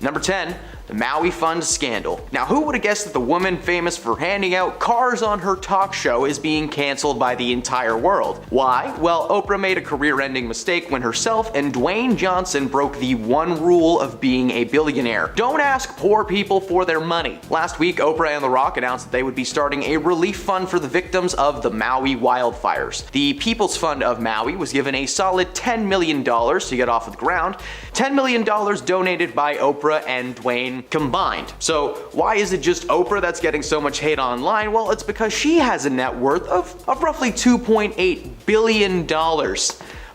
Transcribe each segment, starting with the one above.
Number 10. The Maui Fund scandal. Now, who would have guessed that the woman famous for handing out cars on her talk show is being canceled by the entire world? Why? Well, Oprah made a career-ending mistake when herself and Dwayne Johnson broke the one rule of being a billionaire. Don't ask poor people for their money. Last week, Oprah and The Rock announced that they would be starting a relief fund for the victims of the Maui wildfires. The People's Fund of Maui was given a solid $10 million to get off of the ground. $10 million donated by Oprah and Dwayne combined. So why is it just Oprah that's getting so much hate online? Well, it's because she has a net worth of roughly $2.8 billion.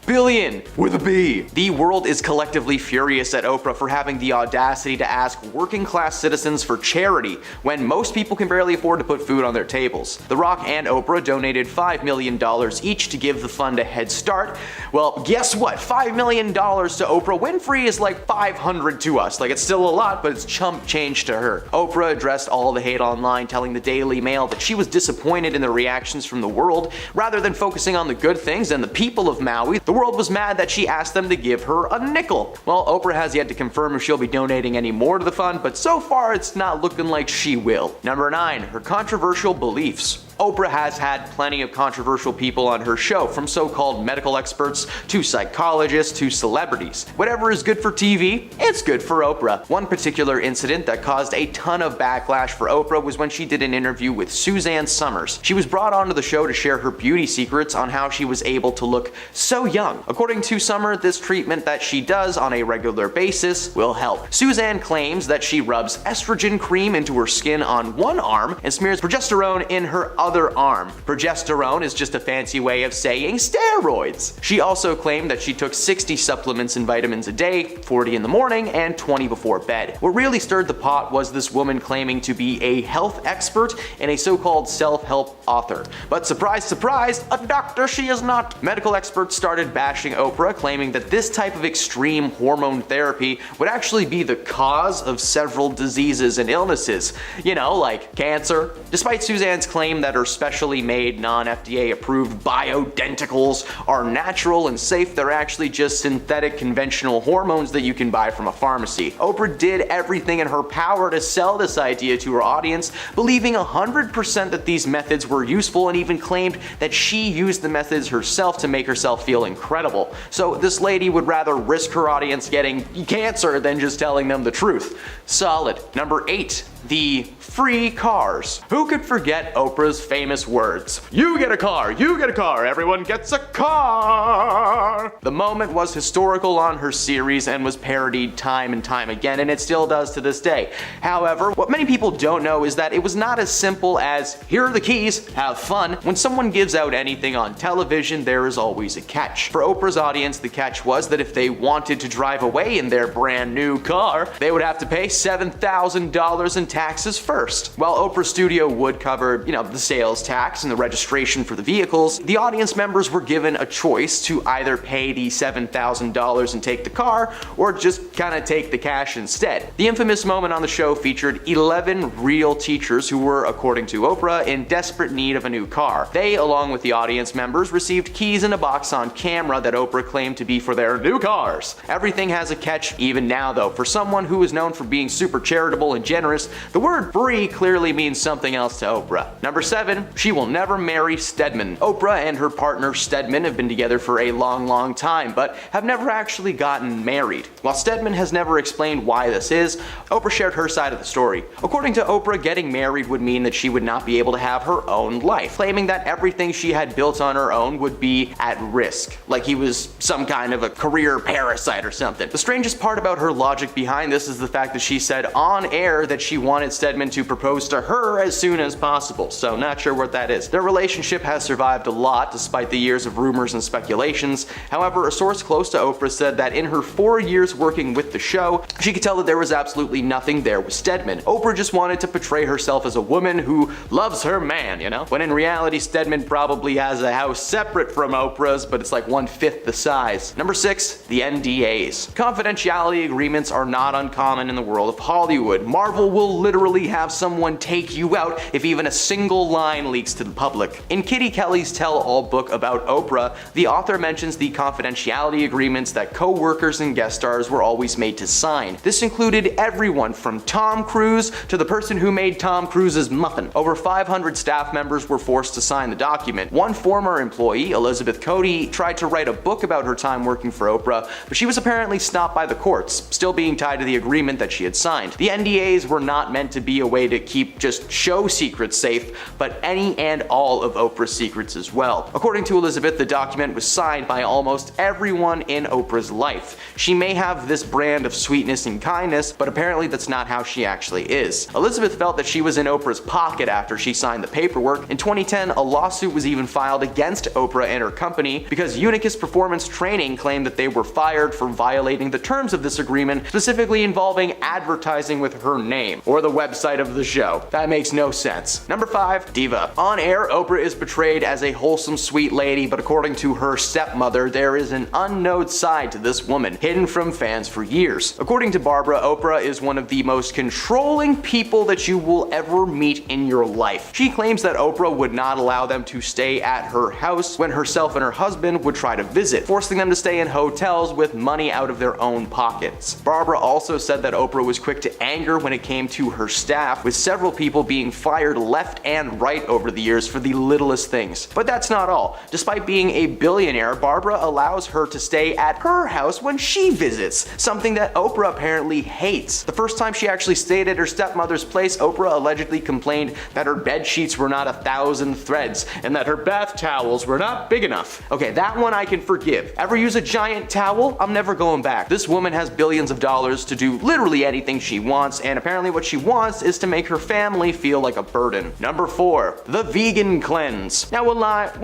Billion with a B. The world is collectively furious at Oprah for having the audacity to ask working class citizens for charity when most people can barely afford to put food on their tables. The Rock and Oprah donated $5 million each to give the fund a head start. Well, guess what? $5 million to Oprah Winfrey is like $500 to us. Like, it's still a lot, but it's chump change to her. Oprah addressed all the hate online, telling the Daily Mail that she was disappointed in the reactions from the world. Rather than focusing on the good things and the people of Maui, the world was mad that she asked them to give her a nickel. Well, Oprah has yet to confirm if she'll be donating any more to the fund, but so far it's not looking like she will. Number 9. Her controversial beliefs. Oprah has had plenty of controversial people on her show, from so-called medical experts to psychologists to celebrities. Whatever is good for TV, it's good for Oprah. One particular incident that caused a ton of backlash for Oprah was when she did an interview with Suzanne Summers. She was brought onto the show to share her beauty secrets on how she was able to look so young. According to Summer, this treatment that she does on a regular basis will help. Suzanne claims that she rubs estrogen cream into her skin on one arm and smears progesterone in her other arm. Progesterone is just a fancy way of saying steroids. She also claimed that she took 60 supplements and vitamins a day, 40 in the morning and 20 before bed. What really stirred the pot was this woman claiming to be a health expert and a so-called self-help author. But surprise, surprise, a doctor she is not. Medical experts started bashing Oprah, claiming that this type of extreme hormone therapy would actually be the cause of several diseases and illnesses. You know, like cancer. Despite Suzanne's claim that her specially made, non-FDA approved bioidenticals are natural and safe, they're actually just synthetic conventional hormones that you can buy from a pharmacy. Oprah did everything in her power to sell this idea to her audience, believing 100% that these methods were useful, and even claimed that she used the methods herself to make herself feel incredible. So this lady would rather risk her audience getting cancer than just telling them the truth. Solid. Number 8. The free cars. Who could forget Oprah's famous words? You get a car, everyone gets a car. The moment was historical on her series and was parodied time and time again, and it still does to this day. However, what many people don't know is that it was not as simple as, here are the keys, have fun. When someone gives out anything on television, there is always a catch. For Oprah's audience, the catch was that if they wanted to drive away in their brand new car, they would have to pay $7,000 in taxes first. While Oprah's studio would cover, the sales tax and the registration for the vehicles, the audience members were given a choice to either pay the $7,000 and take the car, or just kind of take the cash instead. The infamous moment on the show featured 11 real teachers who were, according to Oprah, in desperate need of a new car. They, along with the audience members, received keys in a box on camera that Oprah claimed to be for their new cars. Everything has a catch even now, though. For someone who is known for being super charitable and generous, the word free clearly means something else to Oprah. Number 7, she will never marry Stedman. Oprah and her partner Stedman have been together for a long time, but have never actually gotten married. While Stedman has never explained why this is, Oprah shared her side of the story. According to Oprah, getting married would mean that she would not be able to have her own life, claiming that everything she had built on her own would be at risk, like he was some kind of a career parasite or something. The strangest part about her logic behind this is the fact that she said on air that she wanted Stedman to propose to her as soon as possible, so not sure what that is. Their relationship has survived a lot despite the years of rumors and speculations. However, a source close to Oprah said that in her 4 years working with the show, she could tell that there was absolutely nothing there with Stedman. Oprah just wanted to portray herself as a woman who loves her man, when in reality Stedman probably has a house separate from Oprah's, but it's like 1/5 the size. Number 6, the NDAs. Confidentiality agreements are not uncommon in the world of Hollywood. Marvel will will literally have someone take you out if even a single line leaks to the public. In Kitty Kelly's tell-all book about Oprah, the author mentions the confidentiality agreements that co-workers and guest stars were always made to sign. This included everyone from Tom Cruise to the person who made Tom Cruise's muffin. Over 500 staff members were forced to sign the document. One former employee, Elizabeth Cody, tried to write a book about her time working for Oprah, but she was apparently stopped by the courts, still being tied to the agreement that she had signed. The NDAs were not meant to be a way to keep just show secrets safe, but any and all of Oprah's secrets as well. According to Elizabeth, the document was signed by almost everyone in Oprah's life. She may have this brand of sweetness and kindness, but apparently that's not how she actually is. Elizabeth felt that she was in Oprah's pocket after she signed the paperwork. In 2010, a lawsuit was even filed against Oprah and her company because Unicus Performance Training claimed that they were fired for violating the terms of this agreement, specifically involving advertising with her name, or the website of the show. That makes no sense. Number 5, Diva. On air, Oprah is portrayed as a wholesome, sweet lady, but according to her stepmother, there is an unknown side to this woman, hidden from fans for years. According to Barbara, Oprah is one of the most controlling people that you will ever meet in your life. She claims that Oprah would not allow them to stay at her house when herself and her husband would try to visit, forcing them to stay in hotels with money out of their own pockets. Barbara also said that Oprah was quick to anger when it came to her staff, with several people being fired left and right over the years for the littlest things. But that's not all. Despite being a billionaire, Barbara allows her to stay at her house when she visits, something that Oprah apparently hates. The first time she actually stayed at her stepmother's place, Oprah allegedly complained that her bed sheets were not 1,000 threads and that her bath towels were not big enough. Okay, that one I can forgive. Ever use a giant towel? I'm never going back. This woman has billions of dollars to do literally anything she wants, and apparently what she wants is to make her family feel like a burden. Number 4, the vegan cleanse. Now when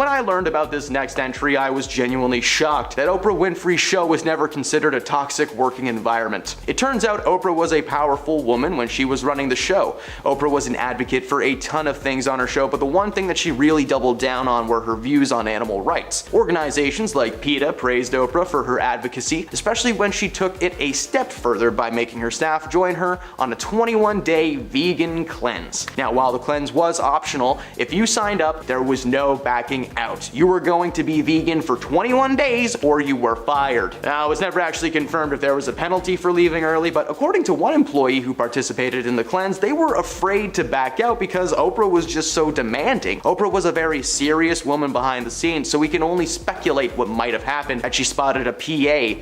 I learned about this next entry, I was genuinely shocked that Oprah Winfrey's show was never considered a toxic working environment. It turns out Oprah was a powerful woman when she was running the show. Oprah was an advocate for a ton of things on her show, but the one thing that she really doubled down on were her views on animal rights. Organizations like PETA praised Oprah for her advocacy, especially when she took it a step further by making her staff join her on a 21-day vegan cleanse. Now, while the cleanse was optional, if you signed up, there was no backing out. You were going to be vegan for 21 days or you were fired. Now, it was never actually confirmed if there was a penalty for leaving early, but according to one employee who participated in the cleanse, they were afraid to back out because Oprah was just so demanding. Oprah was a very serious woman behind the scenes, so we can only speculate what might have happened had she spotted a PA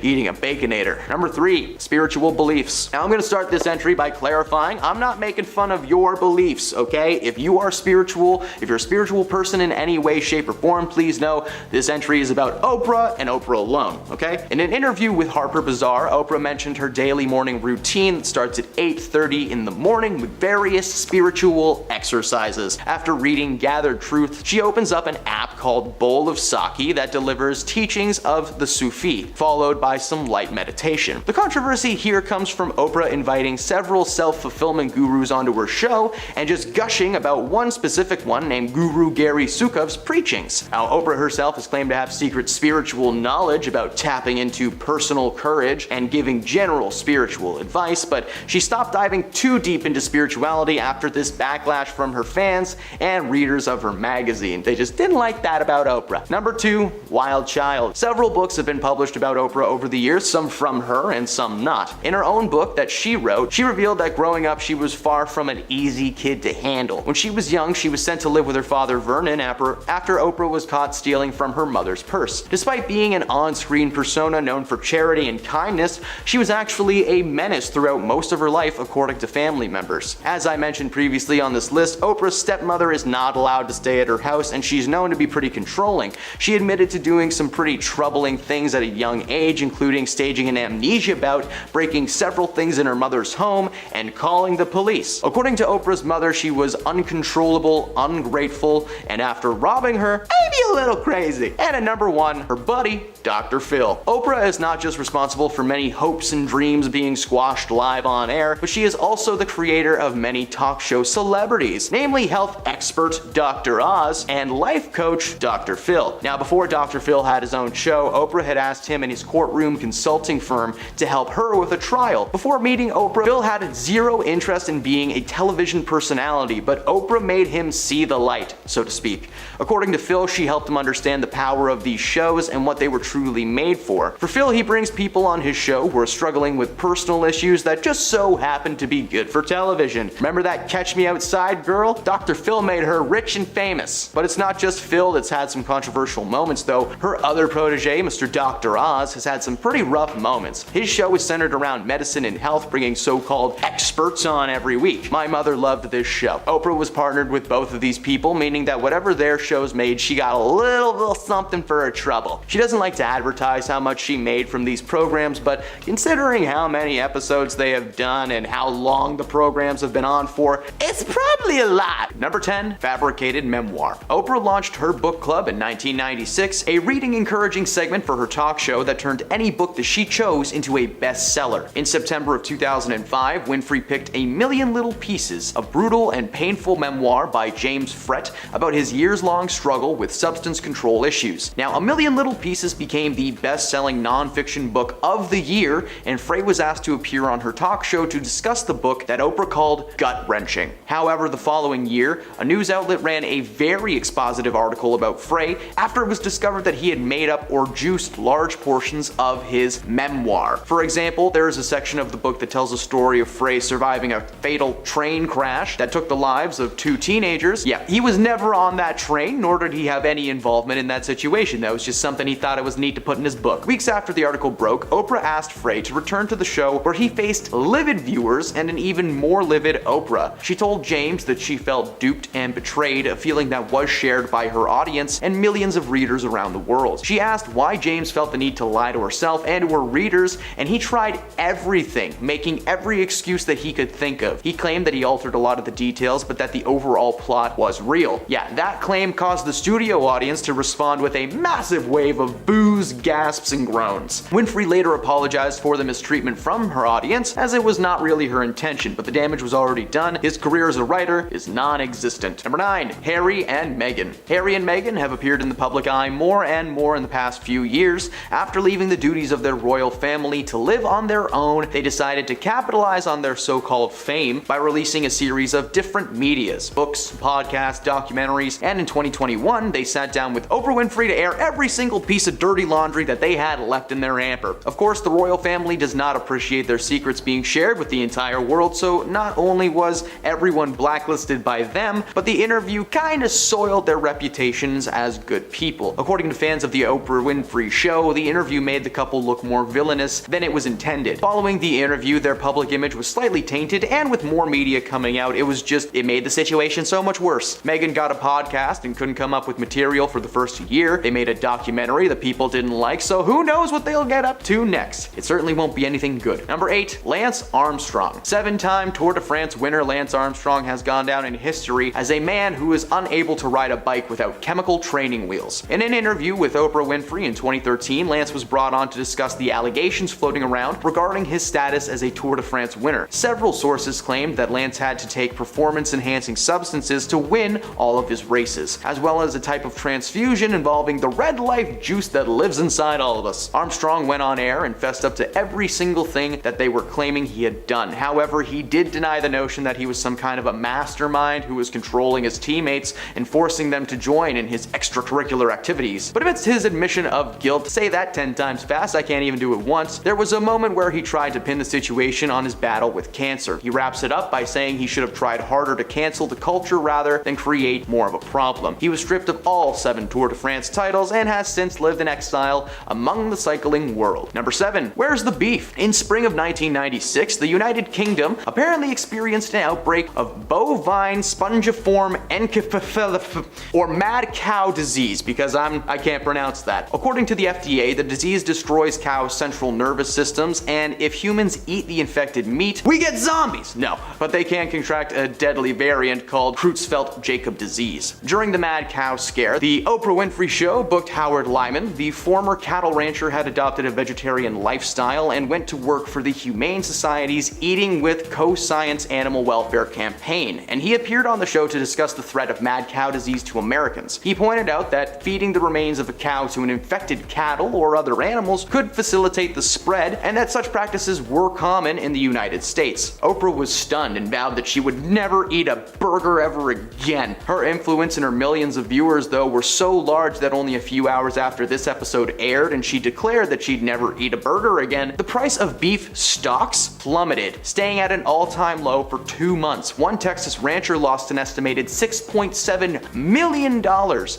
eating a Baconator. Number 3, spiritual beliefs. Now I'm gonna start this entry by clarifying I'm not making fun of your beliefs, okay? If you are spiritual, if you're a spiritual person in any way, shape, or form, please know this entry is about Oprah and Oprah alone, okay? In an interview with Harper Bazaar, Oprah mentioned her daily morning routine that starts at 8:30 in the morning with various spiritual exercises. After reading Gathered Truth, she opens up an app called Bowl of Sake that delivers teachings of the Sufi, followed by some light meditation. The controversy here comes from Oprah inviting several self-fulfillment gurus onto her show and just gushing about one specific one named Guru Gary Sukhav's preachings. Now, Oprah herself has claimed to have secret spiritual knowledge about tapping into personal courage and giving general spiritual advice, but she stopped diving too deep into spirituality after this backlash from her fans and readers of her magazine. They just didn't like that about Oprah. Number 2, Wild Child. Several books have been published about Oprah over the years, some from her and some not. In her own book that she wrote, she revealed that growing up she was far from an easy kid to handle. When she was young, she was sent to live with her father Vernon after Oprah was caught stealing from her mother's purse. Despite being an on-screen persona known for charity and kindness, she was actually a menace throughout most of her life, according to family members. As I mentioned previously on this list, Oprah's stepmother is not allowed to stay at her house, and she's known to be pretty controlling. She admitted to doing some pretty troubling things at a young age, including staging an amnesia bout, breaking several things in her mother's home, and calling the police. According to Oprah's mother, she was uncontrollable, ungrateful, and after robbing her, maybe a little crazy. And at number 1, her buddy, Dr. Phil. Oprah is not just responsible for many hopes and dreams being squashed live on air, but she is also the creator of many talk show celebrities, namely health expert Dr. Oz and life coach Dr. Phil. Now, before Dr. Phil had his own show, Oprah had asked him and his courtroom consulting firm to help her with a trial. Before meeting Oprah, Phil had zero interest in being a television personality, but Oprah made him see the light, so to speak. According to Phil, she helped him understand the power of these shows and what they were truly made for. For Phil, he brings people on his show who are struggling with personal issues that just so happen to be good for television. Remember that Catch Me Outside girl? Dr. Phil made her rich and famous. But it's not just Phil that's had some controversial moments though. Her other protege, Mr. Dr. Oz, has had some pretty rough moments. His show is centered around medicine and health, bringing so-called experts on every week. My mother loved this show. Oprah was partnered with both of these people, meaning that whatever their shows made, she got a little something for her trouble. She doesn't like to advertise how much she made from these programs, but considering how many episodes they have done and how long the programs have been on for, it's probably a lot. Number 10, fabricated memoir. Oprah launched her book club in 1996, a reading encouraging segment for her talk show that turned any book that she chose into a bestseller. In September of 2005, Winfrey picked A Million Little Pieces, a brutal and painful memoir by James Frett about his years-long struggle with substance control issues. Now, A Million Little Pieces became the best-selling nonfiction book of the year, and Frey was asked to appear on her talk show to discuss the book that Oprah called gut-wrenching. However, the following year, a news outlet ran a very expositive article about Frey after it was discovered that he had made up or juiced large portions of his memoir. For example, there is a section of the book that tells a story of Frey surviving a fatal train crash that took the lives of 2 teenagers. Yeah, he was never on that train, nor did he have any involvement in that situation. That was just something he thought it was neat to put in his book. Weeks after the article broke, Oprah asked Frey to return to the show where he faced livid viewers and an even more livid Oprah. She told James that she felt duped and betrayed, a feeling that was shared by her audience and millions of readers around the world. She asked why James felt the need to lie to herself and to her readers, and he tried everything, making every excuse that he could think of. He claimed that he altered a lot of the details, but that the overall plot was real. Yeah, that claim caused the studio audience to respond with a massive wave of boos, gasps, and groans. Winfrey later apologized for the mistreatment from her audience, as it was not really her intention, but the damage was already done. His career as a writer is non-existent. Number 9, Harry and Meghan. Harry and Meghan have appeared in the public eye more and more in the past few years. After leaving the duties of their royal family to live on their own, they decided to capitalize on their so-called fame by releasing a series of different medias, books, podcasts, documentaries, and in 2021, they sat down with Oprah Winfrey to air every single piece of dirty laundry that they had left in their hamper. Of course, the royal family does not appreciate their secrets being shared with the entire world, so not only was everyone blacklisted by them, but the interview kinda soiled their reputations as good people. According to fans of the Oprah Winfrey Show, the interview made the couple look more villainous than it was intended. Following the interview, their public image was slightly tainted, and with more media coming out, it made the situation so much worse. Meghan got a podcast and couldn't come up with material for the first year. They made a documentary that people didn't like, so who knows what they'll get up to next. It certainly won't be anything good. Number 8, Lance Armstrong. 7-time Tour de France winner Lance Armstrong has gone down in history as a man who is unable to ride a bike without chemical training wheels. In an interview with Oprah Winfrey in 2013, Lance was brought on to discuss the allegations floating around regarding his status as a Tour de France winner. Several sources claimed that Lance had to take performance-enhancing substances to win all of his races, as well as a type of transfusion involving the red life juice that lives inside all of us. Armstrong went on air and fessed up to every single thing that they were claiming he had done. However, he did deny the notion that he was some kind of a mastermind who was controlling his teammates and forcing them to join in his extracurricular activities. But amidst his admission of guilt, say that 10 times fast, I can't even do it once, there was a moment where he tried to pin the situation on his battle with cancer. He wraps it up by saying he should have tried harder to cancel the culture rather than create more of a problem. He was stripped of all 7 Tour de France titles and has since lived in exile among the cycling world. Number 7, where's the beef? In spring of 1996, the United Kingdom apparently experienced an outbreak of bovine spongiform encephalopathy, or mad cow disease, because I can't pronounce that. According to the FDA, the disease destroys cows' central nervous systems, and if humans eat the infected meat, we get zombies. No, but they can contract a deadly variant called Creutzfeldt-Jakob disease. During the mad cow scare, the Oprah Winfrey Show booked Howard Lyman. The former cattle rancher had adopted a vegetarian lifestyle and went to work for the Humane Society's Eating with Co-Science Animal Welfare campaign, and he appeared on the show to discuss the threat of mad cow disease to Americans. He pointed out that feeding the remains of a cow to an infected cattle or other animals could facilitate the spread, and that such practices were common in the United States. Oprah was stunned and vowed that she would never eat a burger ever again. Her influence and her millions of viewers, though, were so large that only a few hours after this episode aired and she declared that she'd never eat a burger again, the price of beef stocks plummeted, staying at an all-time low for 2 months. One Texas rancher lost an estimated $6.7 million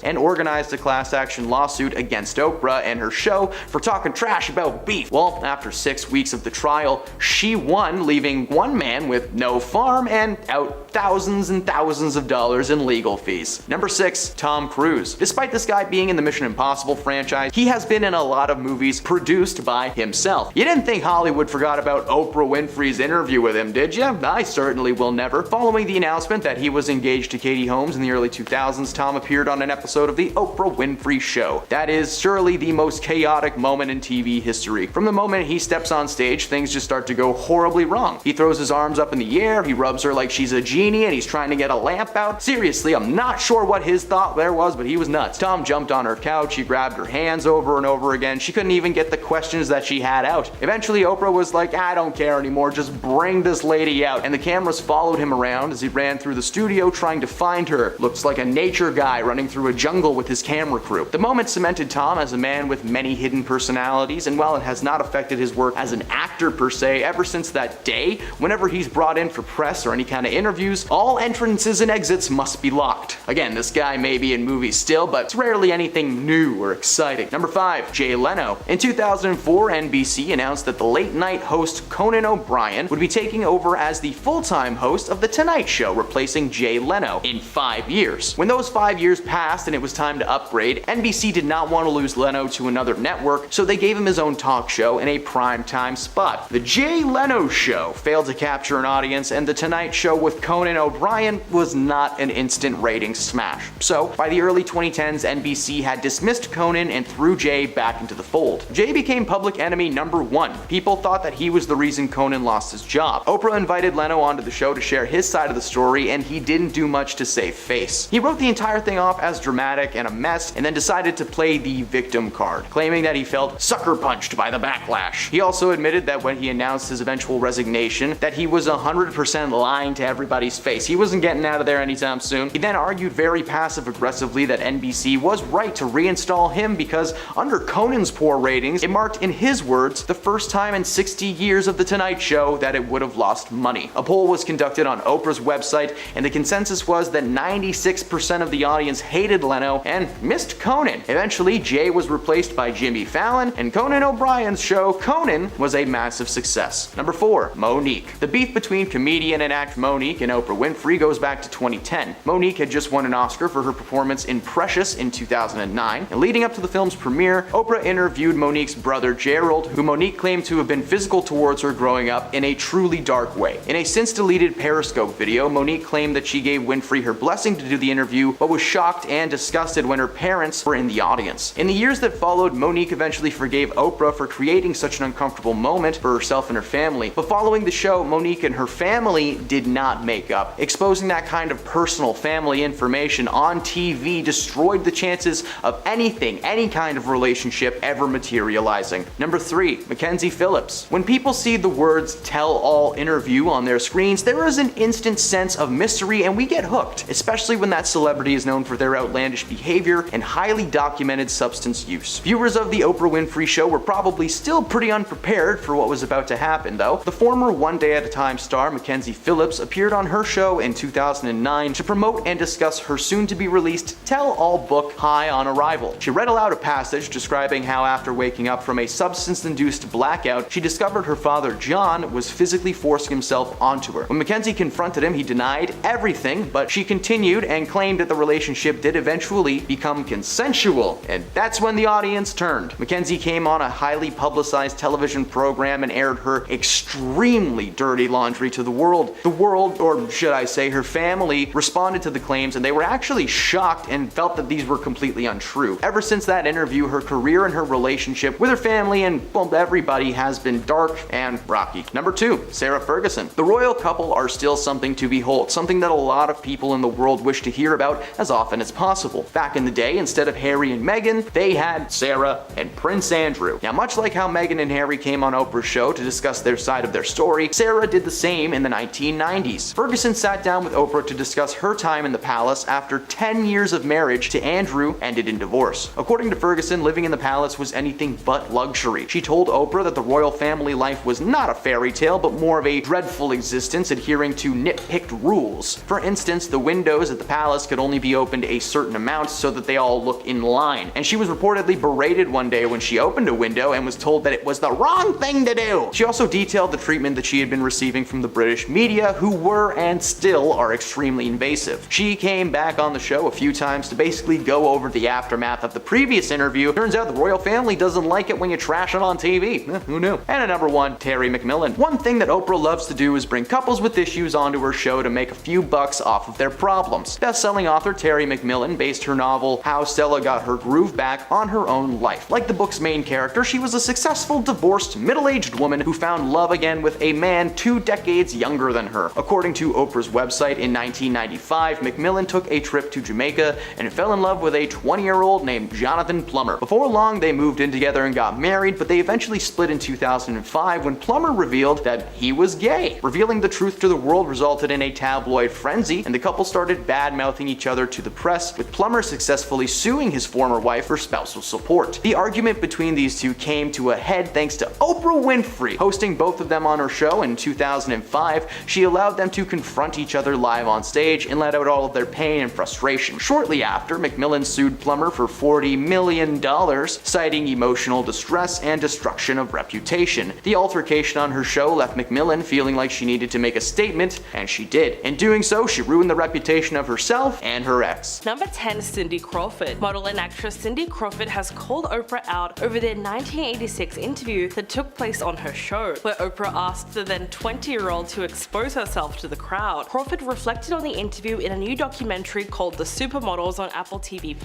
and organized a class action lawsuit against Oprah and her show for talking trash about beef. Well, after 6 weeks of the trial, she won, leaving one man with no farm and out thousands and thousands of dollars in legal fees. Number 6, Tom Cruise. Despite this guy being in the Mission Impossible franchise, he has been in a lot of movies produced by himself. You didn't think Hollywood forgot about Oprah Winfrey's interview with him, did you? I certainly will never. Following the announcement that he was engaged to Katie Holmes in the early 2000s, Tom appeared on an episode of The Oprah Winfrey Show. That is surely the most chaotic moment in TV history. From the moment he steps on stage, things just start to go horribly wrong. He throws his arms up in the air, he rubs her like she's a genie, and he's trying to get a lamp out. Seriously, I'm not sure what his thought there was, but he was nuts. Tom jumped on her couch, he grabbed her hands over and over again. She couldn't even get the questions that she had out. Eventually, Oprah was like, I don't care anymore, just bring this lady out. And the cameras followed him around as he ran through the studio trying to find her. Looks like a nature guy running through a jungle with his camera crew. The moment cemented Tom as a man with many hidden personalities, and while it has not affected his work as an actor per se, ever since that day, whenever he's brought in for press or any kind of interviews, all entrances and exits must be locked. Again, this guy may be in movies still, but it's rarely anything new or exciting. Number 5, Jay Leno. In 2004, NBC announced that the late-night host Conan O'Brien would be taking over as the full-time host of The Tonight Show, replacing Jay Leno in 5 years. When those 5 years passed and it was time to upgrade, NBC did not want to lose Leno to another network, so they gave him his own talk show in a primetime spot. The Jay Leno Show failed to capture an audience, and The Tonight Show with Conan O'Brien was not an instant ratings smash. So, by the early 2010s, NBC had dismissed Conan and threw Jay back into the fold. Jay became public enemy number 1. People thought that he was the reason Conan lost his job. Oprah invited Leno onto the show to share his side of the story, and he didn't do much to save face. He wrote the entire thing off as dramatic and a mess, and then decided to play the victim card, claiming that he felt sucker punched by the backlash. He also admitted that when he announced his eventual resignation, that he was 100% lying to everybody's face. He wasn't getting out of there anytime soon. He then argued very passive-aggressively that NBC was right to reinstall him because under Conan's poor ratings, it marked, in his words, the first time in 60 years of The Tonight Show that it would have lost money. A poll was conducted on Oprah's website, and the consensus was that 96% of the audience hated Leno and missed Conan. Eventually, Jay was replaced by Jimmy Fallon, and Conan O'Brien's show, Conan, was a massive success. Number 4, Monique. The beef between comedian and actor Monique and Oprah Winfrey goes back to 2010. Monique had just won an Oscar for her performance in Precious in 2009, and leading up to the film's premiere, Oprah interviewed Monique's brother Gerald, who Monique claimed to have been physical towards her growing up in a truly dark way. In a since-deleted Periscope video, Monique claimed that she gave Winfrey her blessing to do the interview, but was shocked and disgusted when her parents were in the audience. In the years that followed, Monique eventually forgave Oprah for creating such an uncomfortable moment for herself and her family, but following the show, Monique and her family did not make up. Exposing that kind of personal family information on TV destroyed the chances of anything, any kind of relationship ever materializing. Number 3, McKenzie Phillips. When people see the words tell-all interview on their screens, there is an instant sense of mystery and we get hooked, especially when that celebrity is known for their outlandish behavior and highly documented substance use. Viewers of The Oprah Winfrey Show were probably still pretty unprepared for what was about to happen, though. The former One Day at a Time star McKenzie Phillips appeared on her show in 2009 to promote and discuss her soon-to-be-released tell-all book, High on Arrival. She read aloud a passage describing how after waking up from a substance-induced blackout, she discovered her father, John, was physically forcing himself onto her. When McKenzie confronted him, he denied everything, but she continued and claimed that the relationship did eventually become consensual, and that's when the audience turned. McKenzie came on a highly publicized television program and aired her extremely dirty laundry to the world. The world, or should I say her family, responded to the claims and they were actually shocked and felt that these were completely untrue. Ever since that interview, her career and her relationship with her family and, well, everybody has been dark and rocky. Number 2, Sarah Ferguson. The royal couple are still something to behold, something that a lot of people in the world wish to hear about as often as possible. Back in the day, instead of Harry and Meghan, they had Sarah and Prince Andrew. Now, much like how Meghan and Harry came on Oprah's show to discuss their side of their story, Sarah Sarah did the same in the 1990s. Ferguson sat down with Oprah to discuss her time in the palace after 10 years of marriage to Andrew ended in divorce. According to Ferguson, living in the palace was anything but luxury. She told Oprah that the royal family life was not a fairy tale, but more of a dreadful existence adhering to nitpicked rules. For instance, the windows at the palace could only be opened a certain amount so that they all look in line. And she was reportedly berated one day when she opened a window and was told that it was the wrong thing to do. She also detailed the treatment that she had been receiving from the British media, who were and still are extremely invasive. She came back on the show a few times to basically go over the aftermath of the previous interview. Turns out the royal family doesn't like it when you trash it on TV. Who knew? And at number 1, Terry McMillan. One thing that Oprah loves to do is bring couples with issues onto her show to make a few bucks off of their problems. Best-selling author Terry McMillan based her novel How Stella Got Her Groove Back on her own life. Like the book's main character, she was a successful, divorced, middle-aged woman who found love again with a man 2 decades younger than her. According to Oprah's website, in 1995, McMillan took a trip to Jamaica and fell in love with a 20-year-old named Jonathan Plummer. Before long, they moved in together and got married, but they eventually split in 2005 when Plummer revealed that he was gay. Revealing the truth to the world resulted in a tabloid frenzy, and the couple started bad-mouthing each other to the press, with Plummer successfully suing his former wife for spousal support. The argument between these two came to a head thanks to Oprah Winfrey. Hosting both of them on her show in 2005, she allowed them to confront each other live on stage and let out all of their pain and frustration. Shortly after, McMillan sued Plummer for $40 million, citing emotional distress and destruction of reputation. The altercation on her show left McMillan feeling like she needed to make a statement, and she did. In doing so, she ruined the reputation of herself and her ex. Number 10, Cindy Crawford. Model and actress Cindy Crawford has called Oprah out over their 1986 interview that took place on her show, where Oprah asked the then 20-year-old to expose herself to the crowd. Crawford reflected on the interview in a new documentary called The Supermodels on Apple TV+.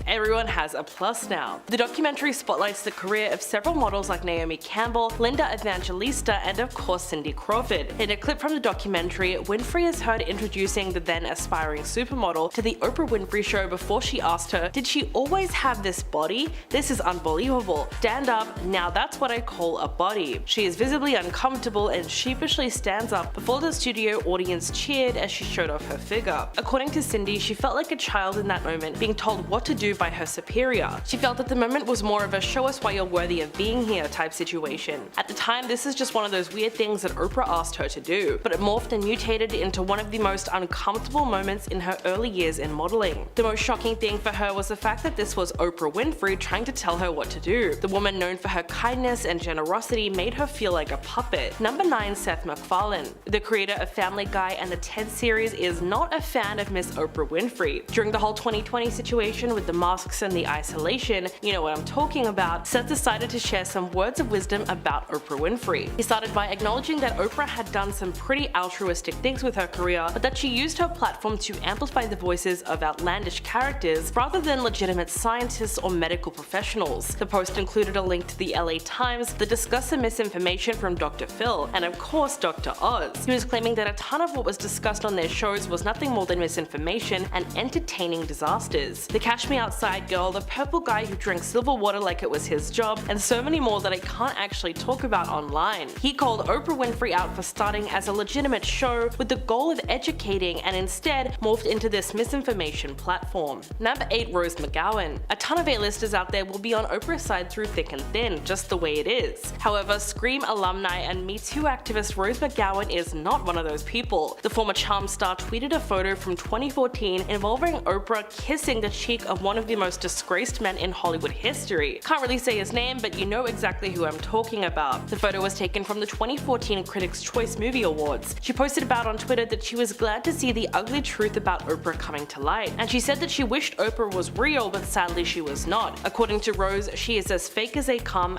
Everyone has a plus now. The documentary spotlights the career of several models like Naomi Campbell, Linda Evangelista, and of course Cindy Crawford. In a clip from the documentary, Winfrey is heard introducing the then aspiring supermodel to the Oprah Winfrey Show before she asked her, "Did she always have this body? This is unbelievable. Stand up, now that's what I call a body." She is visibly uncomfortable and sheepishly stands up before the studio audience cheered as she showed off her figure. According to Cindy, she felt like a child in that moment, being told what to do by her superior. She felt that the moment was more of a show us why you're worthy of being here type situation. At the time, this is just one of those weird things that Oprah asked her to do, but it morphed and mutated into one of the most uncomfortable moments in her early years in modeling. The most shocking thing for her was the fact that this was Oprah Winfrey trying to tell her what to do. The woman known for her kindness and generosity made her feel like a puppet. Number 9, Seth MacFarlane. The creator of Family Guy and the TED series is not a fan of Miss Oprah Winfrey. During the whole 2020 situation with the masks and the isolation, you know what I'm talking about, Seth decided to share some words of wisdom about Oprah Winfrey. He started by acknowledging that Oprah had done some pretty altruistic things with her career, but that she used her platform to amplify the voices of outlandish characters rather than legitimate scientists or medical professionals. The post included a link to the LA Times that discussed the misinformation from Dr. Phil and of course Dr. Oz. He was claiming that a ton of what was discussed on their shows was nothing more than misinformation and entertaining disasters. The Cash Me Outside girl, the purple guy who drank silver water like it was his job, and so many more that I can't actually talk about online. He called Oprah Winfrey out for starting as a legitimate show with the goal of educating and instead morphed into this misinformation platform. Number 8, Rose McGowan. A ton of A-listers out there will be on Oprah's side through thick and thin, just the way it is. However, Scream alumni and Me Too activist Rose McGowan is not one of those people. The former Charm star tweeted a photo from 2014 involving Oprah kissing the cheek of one of the most disgraced men in Hollywood history. Can't really say his name, but you know exactly who I'm talking about. The photo was taken from the 2014 Critics' Choice Movie Awards. She posted about on Twitter that she was glad to see the ugly truth about Oprah coming to light, and she said that she wished Oprah was real, but sadly she was not. According to Rose, she is as fake as they come,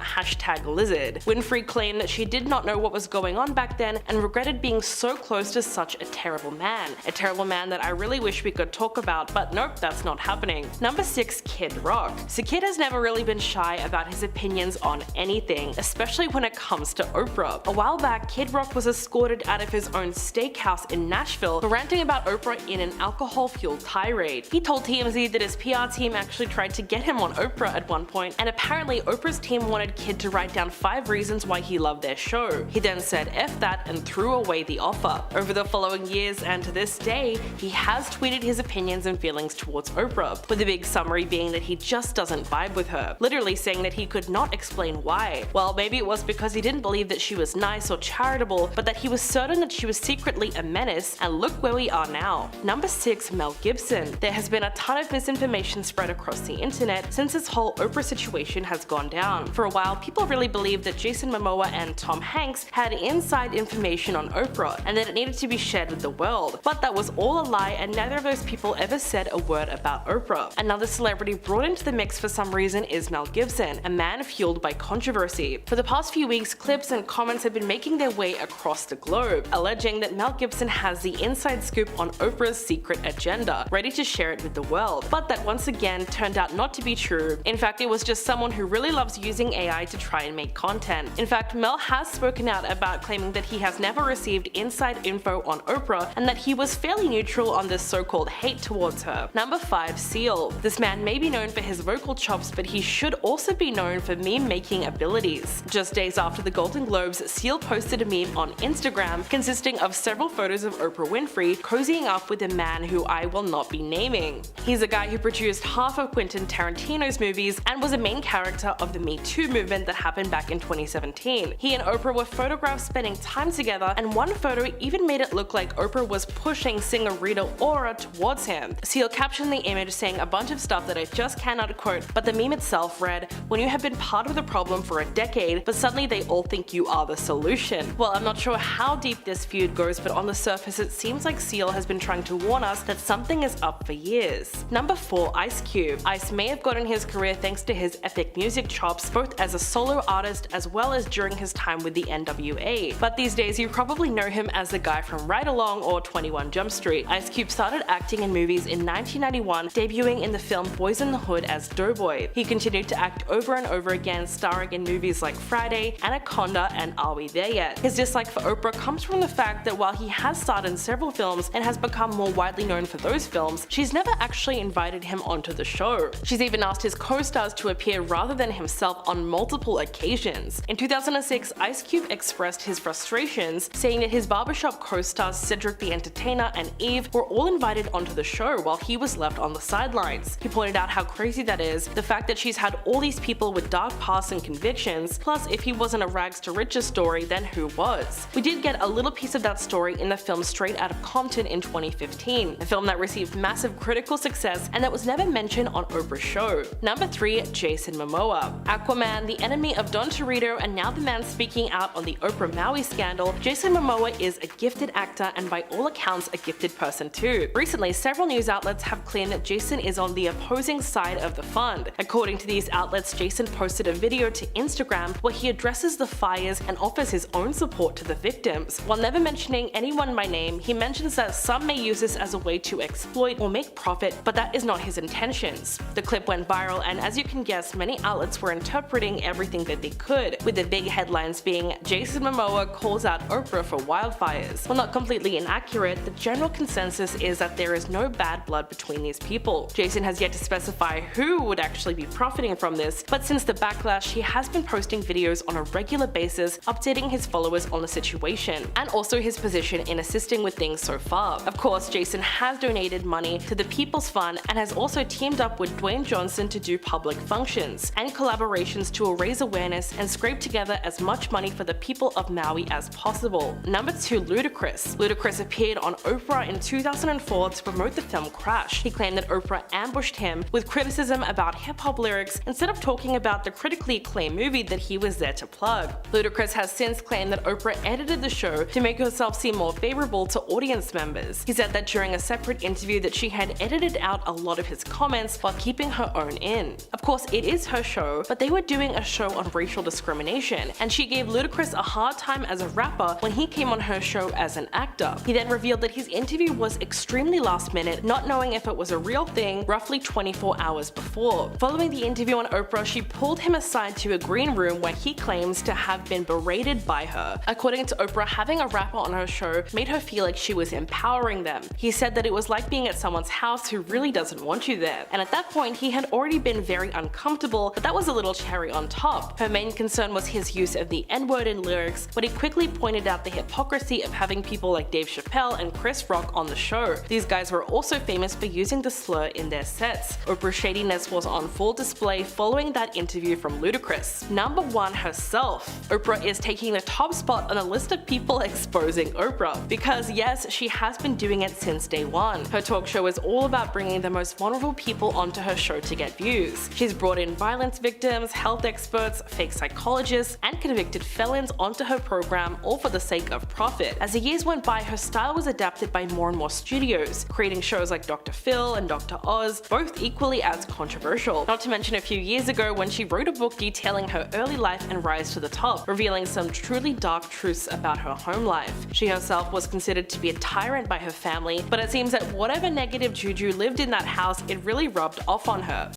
#lizard. Winfrey claimed that she did not know what was going on back then and regretted being so close to such a terrible man. A terrible man that I really wish we could talk about, but nope, that's not happening. Number 6, Kid Rock. So Kid has never really been shy about his opinions on anything, especially when it comes to Oprah. A while back, Kid Rock was escorted out of his own steakhouse in Nashville for ranting about Oprah in an alcohol-fueled tirade. He told TMZ that his PR team actually tried to get him on Oprah at one point, and apparently Oprah's team wanted Kid to write down 5 reasons why he loved their show. He then said F that and threw away the offer. Over the following years and to this day, he has tweeted his opinions and feelings towards Oprah, with a big summary being that he just doesn't vibe with her, literally saying that he could not explain why. Well, maybe it was because he didn't believe that she was nice or charitable, but that he was certain that she was secretly a menace, and look where we are now. Number 6. Mel Gibson. There has been a ton of misinformation spread across the internet since this whole Oprah situation has gone down. For a while, people really believed that Jason Momoa and Tom Hanks had inside information on Oprah, and that it needed to be shared with the world. But that was all a lie, and neither of those people ever said a word about Oprah. Another celebrity brought into the mix for some reason is Mel Gibson, a man fueled by controversy. For the past few weeks, clips and comments have been making their way across the globe, alleging that Mel Gibson has the inside scoop on Oprah's secret agenda, ready to share it with the world. But that once again turned out not to be true. In fact, it was just someone who really loves using AI to try and make content. In fact, Mel has spoken out about claiming that he has never received inside info on Oprah and that he was fairly neutral on this so-called hate towards her. Number 5. Seal. This man may be known for his vocal chops, but he should also be known for meme-making abilities. Just days after the Golden Globes, Seal posted a meme on Instagram consisting of several photos of Oprah Winfrey cozying up with a man who I will not be naming. He's a guy who produced half of Quentin Tarantino's movies and was a main character of the Me Too movement that happened back in 2017. He and Oprah were photographed spending time together, and one photo even made it look like Oprah was pushing singer Rita Ora towards him. Seal captioned the image saying a bunch of stuff that I just cannot quote, but the meme itself read, "When you have been part of the problem for a decade, but suddenly they all think you are the solution." Well, I'm not sure how deep this feud goes, but on the surface it seems like Seal has been trying to warn us that something is up for years. Number 4. Ice Cube. Ice may have gotten his career thanks to his epic music chops, both as a solo artist as well as during his time with the NWA. But these days you probably know him as the guy from Ride Along or 21 Jump Street. Ice Cube started acting in movies in 1991, debuting in the film Boys in the Hood as Doughboy. He continued to act over and over again, starring in movies like Friday, Anaconda, and Are We There Yet? His dislike for Oprah comes from the fact that while he has starred in several films and has become more widely known for those films, she's never actually invited him onto the show. She's even asked his co-stars to appear rather than himself on multiple occasions. In 2006, Ice Cube expressed his frustrations, saying that his barbershop co-stars Cedric the Entertainer and Eve were all invited onto the show while he was left on the sidelines. He pointed out how crazy that is, the fact that she's had all these people with dark pasts and convictions, plus if he wasn't a rags to riches story, then who was? We did get a little piece of that story in the film Straight Outta Compton in 2015, a film that received massive critical success and that was never mentioned on Oprah's show. Number 3. Jason Momoa. Aquaman, the enemy of Don Torito, and now the man speaking out on the Oprah Maui scandal, Jason Momoa is a gifted actor and by all accounts a gifted person too. Recently, several news outlets have claimed that Jason is on the opposing side of the fund. According to these outlets, Jason posted a video to Instagram where he addresses the fires and offers his own support to the victims. While never mentioning anyone by name, he mentions that some may use this as a way to exploit or make profit, but that is not his intentions. The clip went viral, and as you can guess, many outlets were interpreting everything that they could, with the big headlines being Jason Momoa calls out Oprah for wildfires. While not completely inaccurate, the general consensus is that there is no bad blood between these people. Jason has yet to specify who would actually be profiting from this, but since the backlash, he has been posting videos on a regular basis, updating his followers on the situation, and also his position in assisting with things so far. Of course, Jason has donated money to the People's Fund and has also teamed up with Dwayne Johnson to do public functions and collaborations to raise awareness and scrape together as much money for the people of Maui as possible. Number 2. Ludacris. Ludacris appeared on Oprah in 2004 to promote the film Crash. He claimed that Oprah ambushed him with criticism about hip-hop lyrics instead of talking about the critically acclaimed movie that he was there to plug. Ludacris has since claimed that Oprah edited the show to make herself seem more favorable to audience members. He said that during a separate interview that she had edited out a lot of his comments while keeping her own in. Of course, it is her show, but they were doing a show on racial discrimination, and she gave Ludacris a hard time as a rapper when he came on her show as an actor. He then revealed that his interview was extremely last minute, not knowing if it was a real thing roughly 24 hours before. Following the interview on Oprah, she pulled him aside to a green room where he claims to have been berated by her. According to Oprah, having a rapper on her show made her feel like she was empowering them. He said that it was like being at someone's house who really doesn't want you there, and at that point he had already been very uncomfortable, but that was a little cherry on top. Her main concern was his use of the N-word in lyrics, but he quickly pointed out the hypocrisy of having people like Dave Chappelle and Chris Rock on the show. These guys were also famous for using the slur in their sets. Oprah's shadiness was on full display following that interview from Ludacris. Number 1 herself. Oprah is taking the top spot on a list of people exposing Oprah. Because yes, she has been doing it since day one. Her talk show is all about bringing the most vulnerable people onto her show to get views. She's brought in violence victims, health experts, fake psychologists, and convicted felons onto her program, all for the sake of profit. As the years went by, her style was adapted by more and more studios, creating shows like Dr. Phil and Dr. Oz, both equally as controversial. Not to mention a few years ago when she wrote a book detailing her early life and rise to the top, revealing some truly dark truths about her home life. She herself was considered to be a tyrant by her family, but it seems that whatever negative juju lived in that house, it really rubbed off on her.